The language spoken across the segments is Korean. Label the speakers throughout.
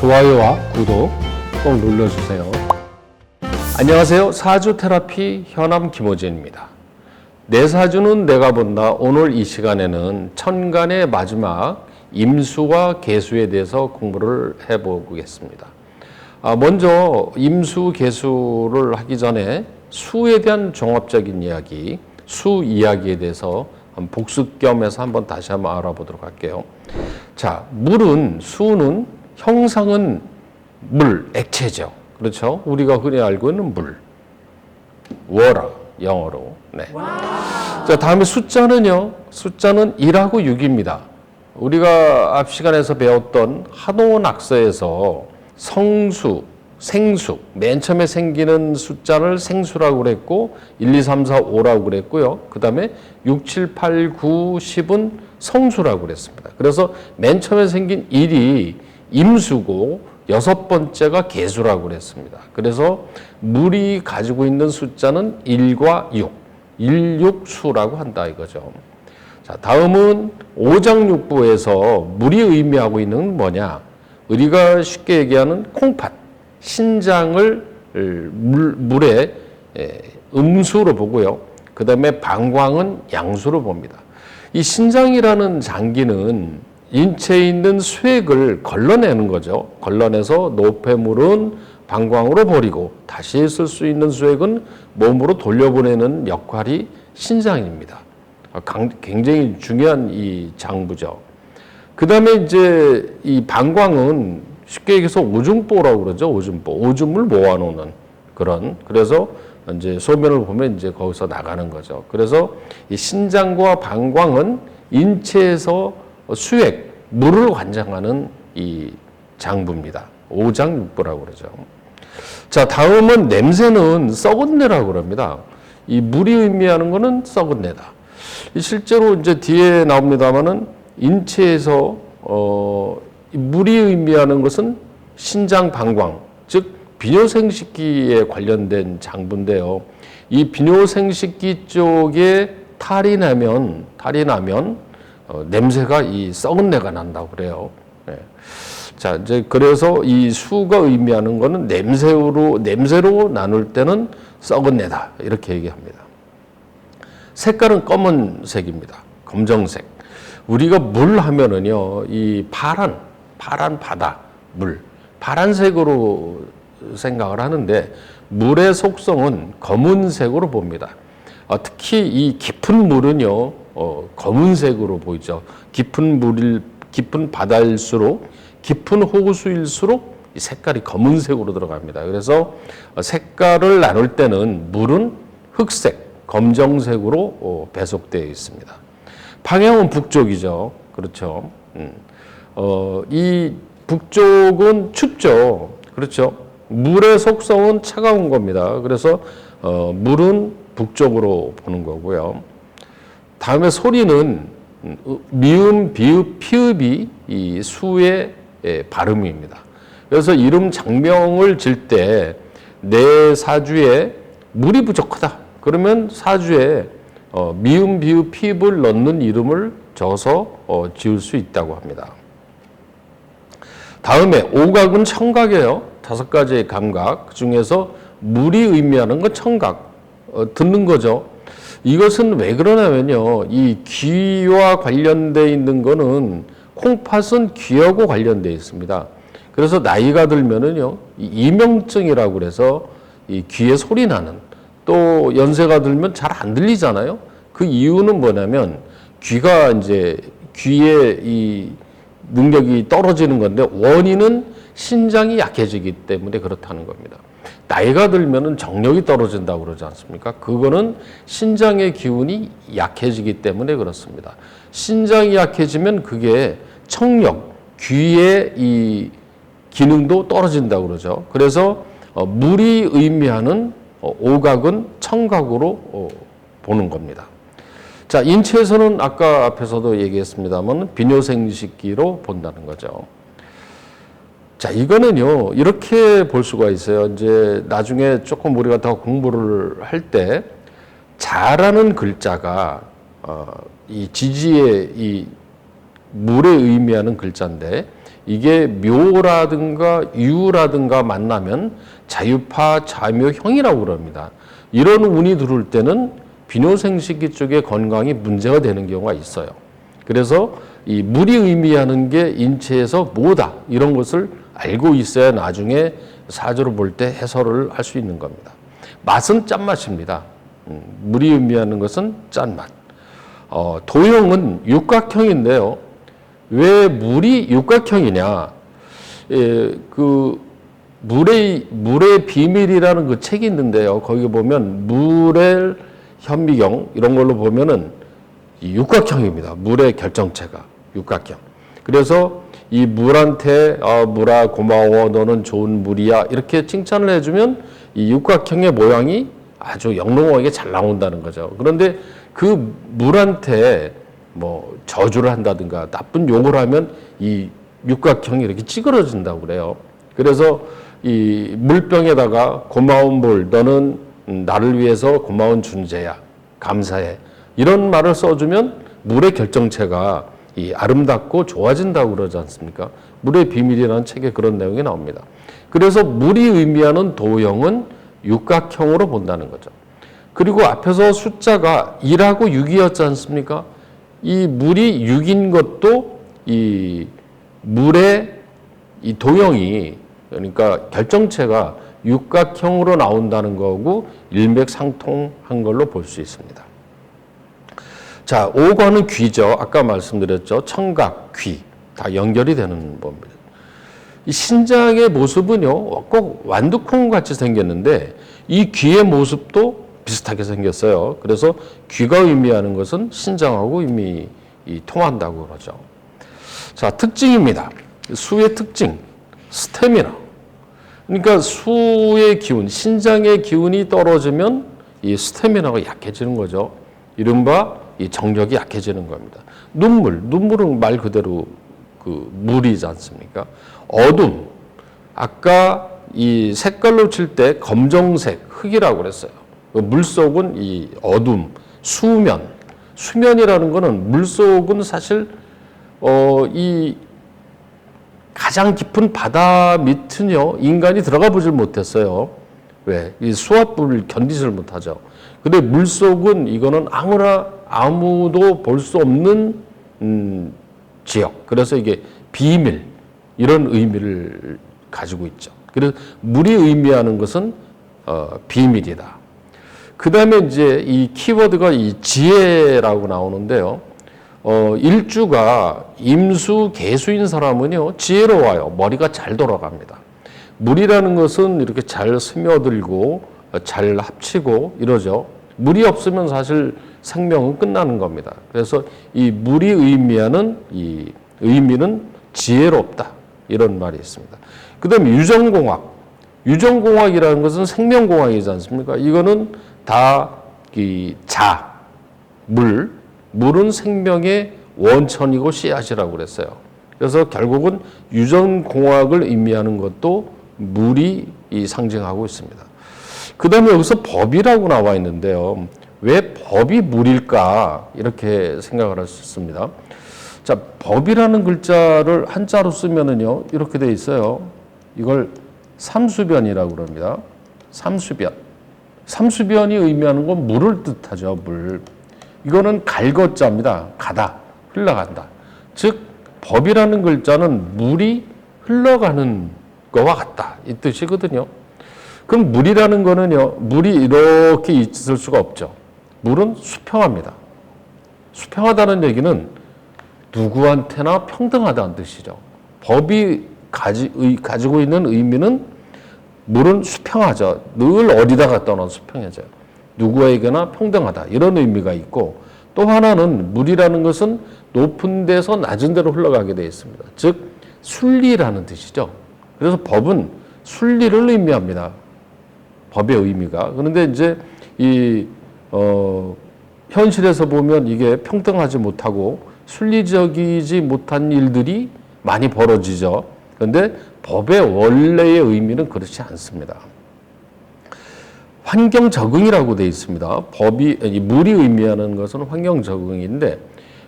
Speaker 1: 좋아요와 구독 꼭 눌러주세요. 안녕하세요. 사주 테라피 현암 김호진입니다. 내 사주는 내가 본다. 오늘 이 시간에는 천간의 마지막 임수와 계수에 대해서 공부를 해보겠습니다. 먼저 임수, 계수를 하기 전에 수에 대한 종합적인 이야기, 수 이야기에 대해서 복습 겸해서 한번 다시 한번 알아보도록 할게요. 자, 수는 형상은 물, 액체죠. 그렇죠? 우리가 흔히 알고 있는 물. water, 영어로. 네. 자, 다음에 숫자는요. 숫자는 1하고 6입니다. 우리가 앞 시간에서 배웠던 하도낙서에서 성수, 생수, 맨 처음에 생기는 숫자를 생수라고 그랬고 1, 2, 3, 4, 5라고 그랬고요. 그 다음에 6, 7, 8, 9, 10은 성수라고 그랬습니다. 그래서 맨 처음에 생긴 1이 임수고 여섯 번째가 계수라고 그랬습니다. 그래서 물이 가지고 있는 숫자는 1과 6, 16수라고 한다 이거죠. 자, 다음은 오장육부에서 물이 의미하고 있는 건 뭐냐? 우리가 쉽게 얘기하는 콩팥, 신장을 물의 음수로 보고요. 그 다음에 방광은 양수로 봅니다. 이 신장이라는 장기는 인체에 있는 수액을 걸러내는 거죠. 걸러내서 노폐물은 방광으로 버리고 다시 쓸 수 있는 수액은 몸으로 돌려보내는 역할이 신장입니다. 굉장히 중요한 이 장부죠. 그 다음에 이제 이 방광은 쉽게 얘기해서 오줌보라고 그러죠. 오줌을 모아놓는 그런. 그래서 이제 소변을 보면 이제 거기서 나가는 거죠. 그래서 이 신장과 방광은 인체에서 수액, 물을 관장하는 이 장부입니다. 오장육부라고 그러죠. 자, 다음은 냄새는 썩은 내라고 그럽니다. 이 물이 의미하는 거는 썩은 내다. 실제로 이제 뒤에 나옵니다만은 인체에서 물이 의미하는 것은 신장, 방광, 즉 비뇨생식기에 관련된 장부인데요. 이 비뇨생식기 쪽에 탈이 나면 냄새가 이 썩은 내가 난다고 그래요. 네. 자, 이제 그래서 이 수가 의미하는 거는 냄새로 나눌 때는 썩은 내다 이렇게 얘기합니다. 색깔은 검은색입니다. 검정색. 우리가 물 하면은요, 이 파란 바다, 물, 파란색으로 생각을 하는데 물의 속성은 검은색으로 봅니다. 특히 이 깊은 물은요, 검은색으로 보이죠. 깊은 바다일수록, 깊은 호수일수록 이 색깔이 검은색으로 들어갑니다. 그래서 색깔을 나눌 때는 물은 흑색, 검정색으로 배속되어 있습니다. 방향은 북쪽이죠. 그렇죠. 이 북쪽은 춥죠. 그렇죠. 물의 속성은 차가운 겁니다. 그래서 물은 북쪽으로 보는 거고요. 다음에 소리는 미음, 비읍, 피읍이 이 수의 발음입니다. 그래서 이름 장명을 질 때 내 사주에 물이 부족하다. 그러면 사주에 미음, 비읍, 피읍을 넣는 이름을 적어서 지을 수 있다고 합니다. 다음에 오각은 청각이에요. 5가지의 감각. 그 중에서 물이 의미하는 건 청각. 듣는 거죠. 이것은 왜 그러냐면요. 이 귀와 관련되어 있는 거는 콩팥은 귀하고 관련되어 있습니다. 그래서 나이가 들면은요. 이명증이라고 그래서 이 귀에 소리 나는 또 연세가 들면 잘 안 들리잖아요. 그 이유는 뭐냐면 귀가 이제 귀의 이 능력이 떨어지는 건데 원인은 신장이 약해지기 때문에 그렇다는 겁니다. 나이가 들면은 정력이 떨어진다고 그러지 않습니까? 그거는 신장의 기운이 약해지기 때문에 그렇습니다. 신장이 약해지면 그게 청력, 귀의 이 기능도 떨어진다고 그러죠. 그래서 물이 의미하는 오각은 청각으로 보는 겁니다. 자, 인체에서는 아까 앞에서도 얘기했습니다만 비뇨생식기로 본다는 거죠. 자, 이거는요, 이렇게 볼 수가 있어요. 이제 나중에 조금 우리가 더 공부를 할 때 자라는 글자가 이 지지의 이 물에 의미하는 글자인데 이게 묘라든가 유라든가 만나면 자유파 좌묘형이라고 그럽니다. 이런 운이 들어올 때는 비뇨생식기 쪽의 건강이 문제가 되는 경우가 있어요. 그래서 이 물이 의미하는 게 인체에서 뭐다 이런 것을 알고 있어야 나중에 사주를 볼 때 해설을 할 수 있는 겁니다. 맛은 짠맛입니다. 물이 의미하는 것은 짠맛. 도형은 육각형인데요. 왜 물이 육각형이냐? 그 물의 비밀이라는 그 책이 있는데요. 거기 보면 물의 현미경 이런 걸로 보면은 이 육각형입니다. 물의 결정체가 육각형. 그래서 이 물한테 물아 고마워 너는 좋은 물이야 이렇게 칭찬을 해주면 이 육각형의 모양이 아주 영롱하게 잘 나온다는 거죠. 그런데 그 물한테 뭐 저주를 한다든가 나쁜 욕을 하면 이 육각형이 이렇게 찌그러진다고 그래요. 그래서 이 물병에다가 고마운 물 너는 나를 위해서 고마운 존재야 감사해 이런 말을 써주면 물의 결정체가 이 아름답고 좋아진다고 그러지 않습니까? 물의 비밀이라는 책에 그런 내용이 나옵니다. 그래서 물이 의미하는 도형은 육각형으로 본다는 거죠. 그리고 앞에서 숫자가 1하고 6이었지 않습니까? 이 물이 6인 것도 이 물의 이 도형이 그러니까 결정체가 육각형으로 나온다는 거고 일맥상통한 걸로 볼 수 있습니다. 자, 5관은 귀죠. 아까 말씀드렸죠. 청각, 귀 다 연결이 되는 법입니다. 이 신장의 모습은요, 꼭 완두콩 같이 생겼는데 이 귀의 모습도 비슷하게 생겼어요. 그래서 귀가 의미하는 것은 신장하고 이미 통한다고 그러죠. 자, 특징입니다. 수의 특징, 스태미나. 그러니까 수의 기운, 신장의 기운이 떨어지면 이 스태미나가 약해지는 거죠. 이른바 이 정력이 약해지는 겁니다. 눈물은 말 그대로 그 물이지 않습니까? 어둠, 아까 이 색깔로 칠 때 검정색, 흙이라고 그랬어요. 물속은 이 어둠, 수면이라는 거는 물속은 사실 이 가장 깊은 바다 밑은요 인간이 들어가 보질 못했어요. 왜? 이 수압불을 견디질 못하죠. 근데 물속은 이거는 아무도 볼 수 없는 지역. 그래서 이게 비밀 이런 의미를 가지고 있죠. 그래서 물이 의미하는 것은 비밀이다. 그 다음에 이제 이 키워드가 이 지혜라고 나오는데요. 일주가 임수, 개수인 사람은요, 지혜로워요. 머리가 잘 돌아갑니다. 물이라는 것은 이렇게 잘 스며들고, 잘 합치고 이러죠. 물이 없으면 사실 생명은 끝나는 겁니다. 그래서 이 물이 의미하는 이 의미는 지혜롭다. 이런 말이 있습니다. 그 다음에 유전공학. 유전공학이라는 것은 생명공학이지 않습니까? 이거는 다 이 물은 생명의 원천이고 씨앗이라고 그랬어요. 그래서 결국은 유전공학을 의미하는 것도 물이 상징하고 있습니다. 그 다음에 여기서 법이라고 나와 있는데요. 왜 법이 물일까? 이렇게 생각을 할 수 있습니다. 자, 법이라는 글자를 한자로 쓰면은요, 이렇게 돼 있어요. 이걸 삼수변이라고 그럽니다. 삼수변이 의미하는 건 물을 뜻하죠, 물. 이거는 갈것자입니다. 가다, 흘러간다. 즉, 법이라는 글자는 물이 흘러가는 거와 같다. 이 뜻이거든요. 그럼 물이라는 거는요, 물이 이렇게 있을 수가 없죠. 물은 수평합니다. 수평하다는 얘기는 누구한테나 평등하다는 뜻이죠. 법이 가지고 있는 의미는 물은 수평하죠. 늘 어디다 갖다 놓은 수평해져요. 누구에게나 평등하다. 이런 의미가 있고 또 하나는 물이라는 것은 높은 데서 낮은 데로 흘러가게 되어 있습니다. 즉 순리라는 뜻이죠. 그래서 법은 순리를 의미합니다. 법의 의미가. 그런데 이제 현실에서 보면 이게 평등하지 못하고 순리적이지 못한 일들이 많이 벌어지죠. 그런데 법의 원래의 의미는 그렇지 않습니다. 환경 적응이라고 되어 있습니다. 물이 의미하는 것은 환경 적응인데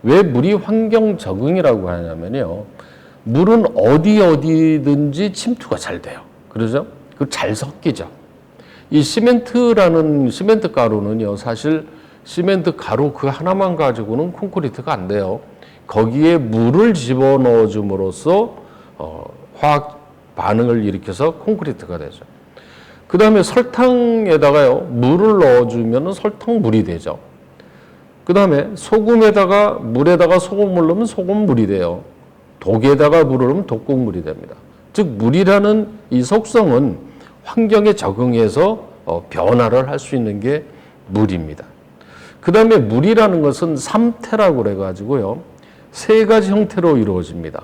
Speaker 1: 왜 물이 환경 적응이라고 하냐면요. 물은 어디든지 침투가 잘 돼요. 그러죠? 그 잘 섞이죠. 이 시멘트 가루는요, 사실 시멘트 가루 그 하나만 가지고는 콘크리트가 안 돼요. 거기에 물을 집어넣어 줌으로써 화학 반응을 일으켜서 콘크리트가 되죠. 그 다음에 설탕에다가요, 물을 넣어주면 설탕물이 되죠. 그 다음에 물에다가 소금을 넣으면 소금물이 돼요. 독에다가 물을 넣으면 독극물이 됩니다. 즉, 물이라는 이 속성은 환경에 적응해서 변화를 할 수 있는 게 물입니다. 그 다음에 물이라는 것은 삼태라고 그래가지고요, 세 가지 형태로 이루어집니다.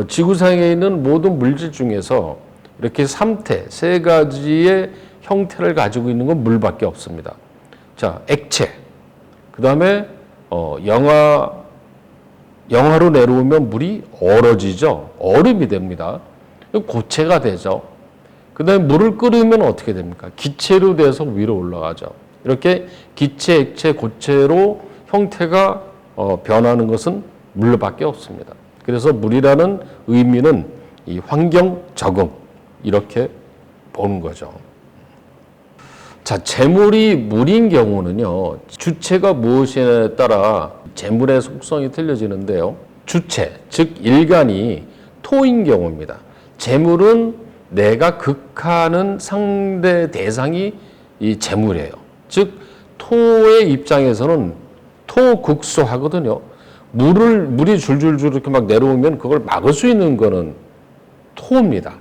Speaker 1: 지구상에 있는 모든 물질 중에서 이렇게 삼태, 세 가지의 형태를 가지고 있는 건 물밖에 없습니다. 자, 액체. 그 다음에 영하로 내려오면 물이 얼어지죠. 얼음이 됩니다. 고체가 되죠. 그 다음에 물을 끓이면 어떻게 됩니까? 기체로 돼서 위로 올라가죠. 이렇게 기체, 액체, 고체로 형태가 변하는 것은 물밖에 없습니다. 그래서 물이라는 의미는 이 환경 적응, 이렇게 보는 거죠. 자, 재물이 물인 경우는요, 주체가 무엇이냐에 따라 재물의 속성이 틀려지는데요. 주체, 즉 일간이 토인 경우입니다. 재물은 내가 극하는 상대 대상이 이 재물이에요. 즉 토의 입장에서는 토극수 하거든요. 물이 줄줄줄 이렇게 막 내려오면 그걸 막을 수 있는 거는 토입니다.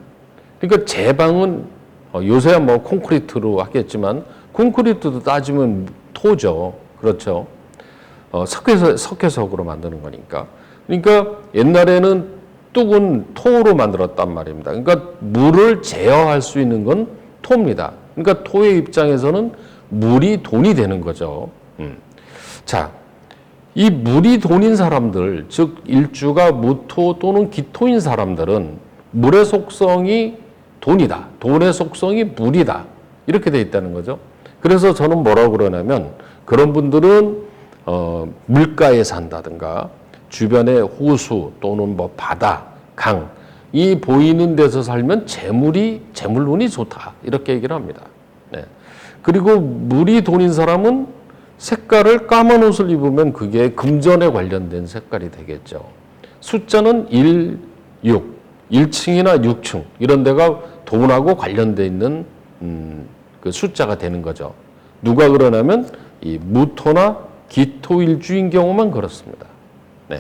Speaker 1: 그러니까 제방은 요새야 뭐 콘크리트로 하겠지만 콘크리트도 따지면 토죠. 그렇죠. 석회석으로 만드는 거니까. 그러니까 옛날에는 뚝은 토로 만들었단 말입니다. 그러니까 물을 제어할 수 있는 건 토입니다. 그러니까 토의 입장에서는 물이 돈이 되는 거죠. 자, 이 물이 돈인 사람들, 즉 일주가 무토 또는 기토인 사람들은 물의 속성이 돈이다. 돈의 속성이 물이다. 이렇게 돼 있다는 거죠. 그래서 저는 뭐라고 그러냐면 그런 분들은 물가에 산다든가 주변에 호수 또는 뭐 바다, 강, 이 보이는 데서 살면 재물운이 좋다. 이렇게 얘기를 합니다. 네. 그리고 물이 돈인 사람은 색깔을 까만 옷을 입으면 그게 금전에 관련된 색깔이 되겠죠. 숫자는 1, 6, 1층이나 6층 이런 데가 돈하고 관련돼 있는 그 숫자가 되는 거죠. 누가 그러냐면 이 무토나 기토일주인 경우만 그렇습니다. 네.